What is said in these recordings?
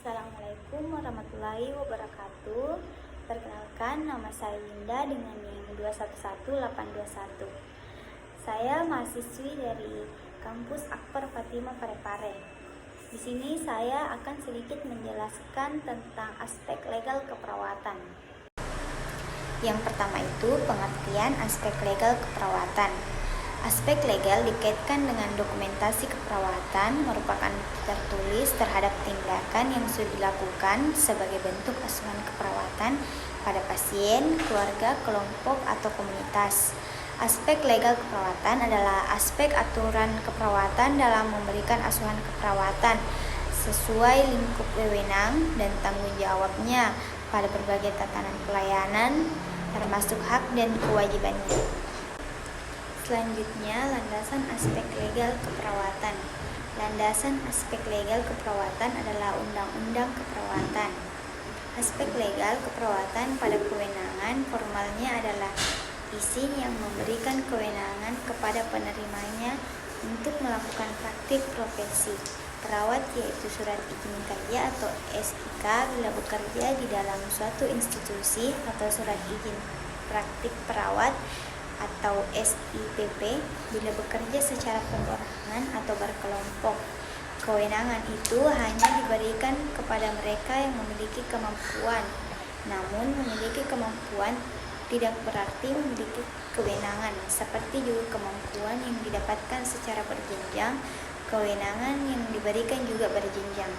Assalamualaikum warahmatullahi wabarakatuh. Perkenalkan, nama saya Linda dengan NIM 211821. Saya mahasiswi dari kampus Akbar Fatimah Parepare. Di sini saya akan sedikit menjelaskan tentang aspek legal keperawatan. Yang pertama itu pengertian aspek legal keperawatan. Aspek legal dikaitkan dengan dokumentasi keperawatan, merupakan tertulis terhadap tindakan yang sudah dilakukan sebagai bentuk asuhan keperawatan pada pasien, keluarga, kelompok, atau komunitas. Aspek legal keperawatan adalah aspek aturan keperawatan dalam memberikan asuhan keperawatan sesuai lingkup wewenang dan tanggung jawabnya pada berbagai tatanan pelayanan, termasuk hak dan kewajibannya. Selanjutnya, landasan aspek legal keperawatan. Landasan aspek legal keperawatan adalah Undang-Undang Keperawatan. Aspek legal keperawatan pada kewenangan formalnya adalah izin yang memberikan kewenangan kepada penerimanya untuk melakukan praktik profesi perawat, yaitu surat izin kerja atau SIK bila bekerja di dalam suatu institusi, atau surat izin praktik perawat atau SIPP bila bekerja secara perorangan atau berkelompok. Kewenangan itu hanya diberikan kepada mereka yang memiliki kemampuan. Namun, memiliki kemampuan tidak berarti memiliki kewenangan, seperti juga kemampuan yang didapatkan secara berjenjang. Kewenangan yang diberikan juga berjenjang.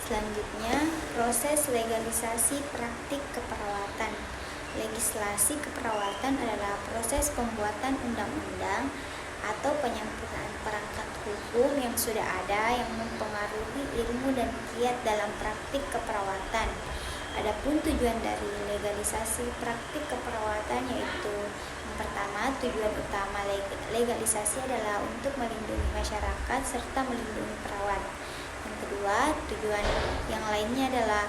Selanjutnya, proses legalisasi praktik keperawatan. Legislasi keperawatan adalah proses pembuatan undang-undang atau penyempurnaan perangkat hukum yang sudah ada yang mempengaruhi ilmu dan kiat dalam praktik keperawatan. Adapun tujuan dari legalisasi praktik keperawatan yaitu yang pertama, tujuan utama legalisasi adalah untuk melindungi masyarakat serta melindungi perawat. Yang kedua, tujuan yang lainnya adalah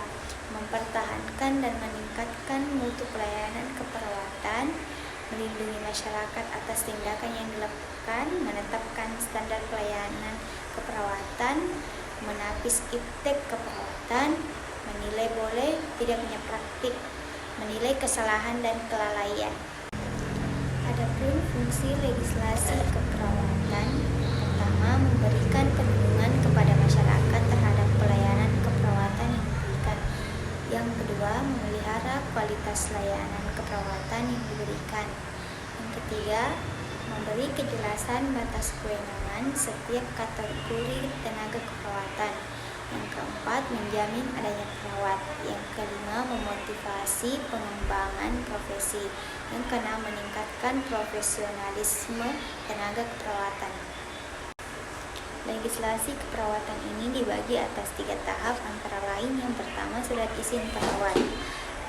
mempertahankan dan meningkatkan mutu pelayanan keperawatan, melindungi masyarakat atas tindakan yang dilakukan, menetapkan standar pelayanan keperawatan, menapis iptek keperawatan, menilai boleh tidaknya praktik, menilai kesalahan dan kelalaian. Adapun fungsi legislasi keperawatan, pertama, memberikan perlindungan kepada masyarakat terhadap pelayanan keperawatan yang diberikan. Yang kedua, memelihara kualitas layanan keperawatan yang diberikan. Yang ketiga, memberi kejelasan batas kewenangan setiap kategori tenaga keperawatan. Yang keempat, menjamin adanya perawat. Yang kelima, memotivasi pengembangan profesi. Yang keenam, meningkatkan profesionalisme tenaga keperawatan. Legislasi keperawatan ini dibagi atas 3 tahap, antara lain yang pertama, surat izin perawat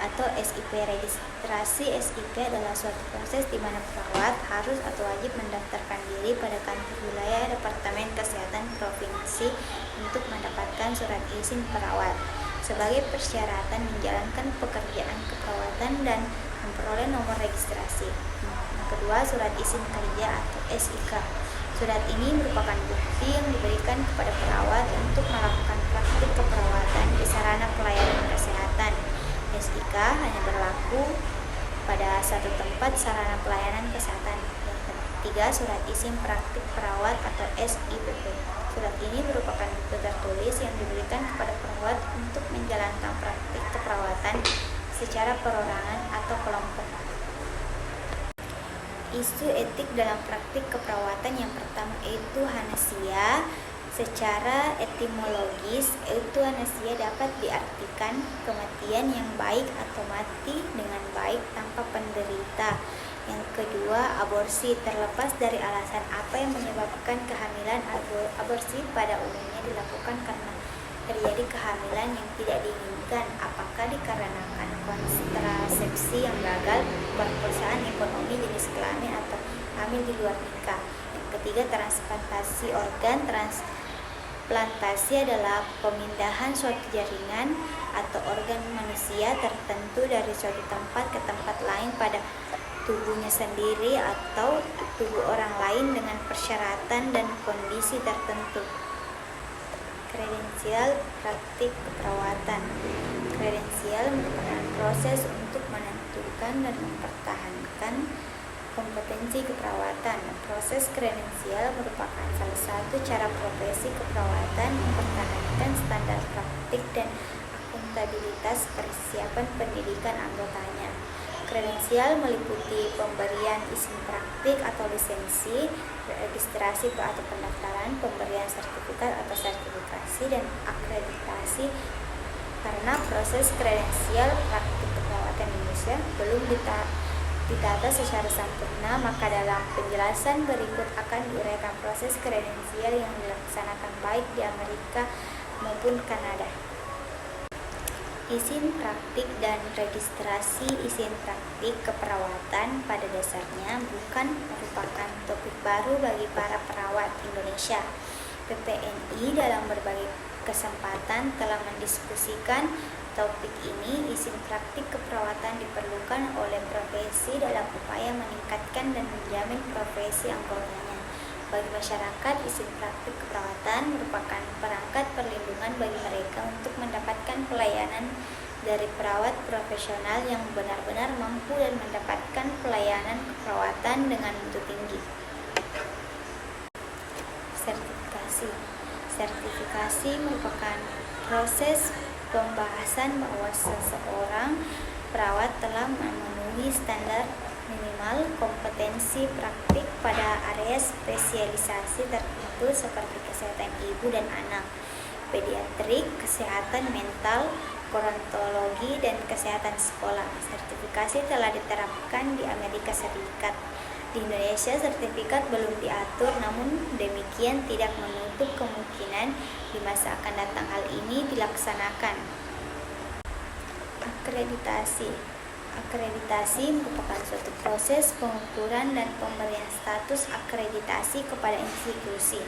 atau SIP. Registrasi SIP adalah suatu proses di mana perawat harus atau wajib mendaftarkan diri pada kantor wilayah Departemen Kesehatan Provinsi untuk mendapatkan surat izin perawat sebagai persyaratan menjalankan pekerjaan keperawatan dan memperoleh nomor registrasi. Yang kedua, surat izin kerja atau SIK. Surat ini merupakan bukti yang diberikan kepada perawat untuk melakukan praktik keperawatan di sarana pelayanan kesehatan. SIK hanya berlaku pada satu tempat sarana pelayanan kesehatan. Yang ketiga, surat izin praktik perawat atau SIPP. Surat ini merupakan bukti tertulis yang diberikan kepada perawat untuk menjalankan praktik keperawatan secara perorangan atau kelompok. Isu etik dalam praktik keperawatan yang pertama euthanasia. Secara etimologis, euthanasia dapat diartikan kematian yang baik atau mati dengan baik tanpa penderita. Yang kedua, aborsi. Terlepas dari alasan apa yang menyebabkan kehamilan, aborsi pada umumnya dilakukan karena terjadi kehamilan yang tidak diinginkan, apakah dikarenakan kontrasepsi yang gagal, perkosaan, ekonomi, jenis kelamin, atau hamil di luar nikah. Yang ketiga, transplantasi organ. Transplantasi adalah pemindahan suatu jaringan atau organ manusia tertentu dari suatu tempat ke tempat lain pada tubuhnya sendiri atau tubuh orang lain dengan persyaratan dan kondisi tertentu. Kredensial praktik keperawatan. Kredensial merupakan proses untuk menentukan dan mempertahankan kompetensi keperawatan. Proses kredensial merupakan salah satu cara profesi keperawatan mempertahankan standar praktik dan akuntabilitas persiapan pendidikan anggotanya. Kredensial meliputi pemberian izin praktik atau lisensi, registrasi atau pendaftaran, pemberian sertifikat atau sertifikasi, dan akreditasi. Karena proses kredensial praktik keperawatan Indonesia belum ditata secara sempurna, maka dalam penjelasan berikut akan diuraikan proses kredensial yang dilaksanakan baik di Amerika maupun Kanada. Izin praktik dan registrasi izin praktik keperawatan pada dasarnya bukan merupakan topik baru bagi para perawat Indonesia. PPNI dalam berbagai kesempatan telah mendiskusikan topik ini. Izin praktik keperawatan diperlukan oleh profesi dalam upaya meningkatkan dan menjamin profesi anggotanya. Bagi masyarakat, izin praktik keperawatan merupakan perangkat perlindungan bagi mereka untuk mendapatkan pelayanan dari perawat profesional yang benar-benar mampu dan mendapatkan pelayanan keperawatan dengan mutu tinggi. Sertifikasi. Sertifikasi merupakan proses pembahasan bahwa seseorang perawat telah memenuhi standar minimal kompetensi praktik pada area spesialisasi tertentu seperti kesehatan ibu dan anak, pediatrik, kesehatan mental, gerontologi, dan kesehatan sekolah. Sertifikasi telah diterapkan di Amerika Serikat. Di Indonesia, sertifikat belum diatur, namun demikian tidak menutup kemungkinan di masa akan datang hal ini dilaksanakan. Akreditasi. Akreditasi merupakan suatu proses pengukuran dan pemberian status akreditasi kepada institusi,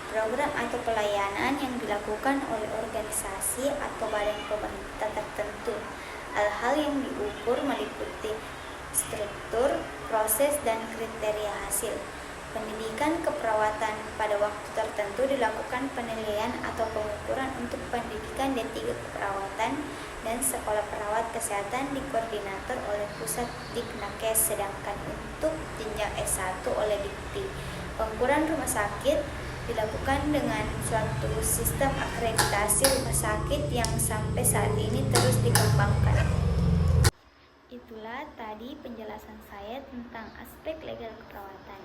program atau pelayanan yang dilakukan oleh organisasi atau badan pemerintah tertentu. Hal-hal yang diukur meliputi struktur, proses, dan kriteria hasil. Pendidikan keperawatan pada waktu tertentu dilakukan penilaian atau pengukuran untuk pendidikan D3 keperawatan dan sekolah perawat kesehatan dikoordinator oleh pusat Diknakes, sedangkan untuk jenjang S1 oleh Dikti. Pengukuran rumah sakit dilakukan dengan suatu sistem akreditasi rumah sakit yang sampai saat ini terus dikembangkan. Itulah tadi penjelasan saya tentang aspek legal keperawatan.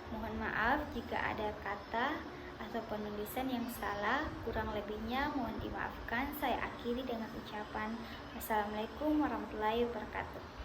Mohon maaf jika ada kata atau penulisan yang salah, kurang lebihnya mohon dimaafkan. Saya akhiri dengan ucapan Wassalamualaikum warahmatullahi wabarakatuh.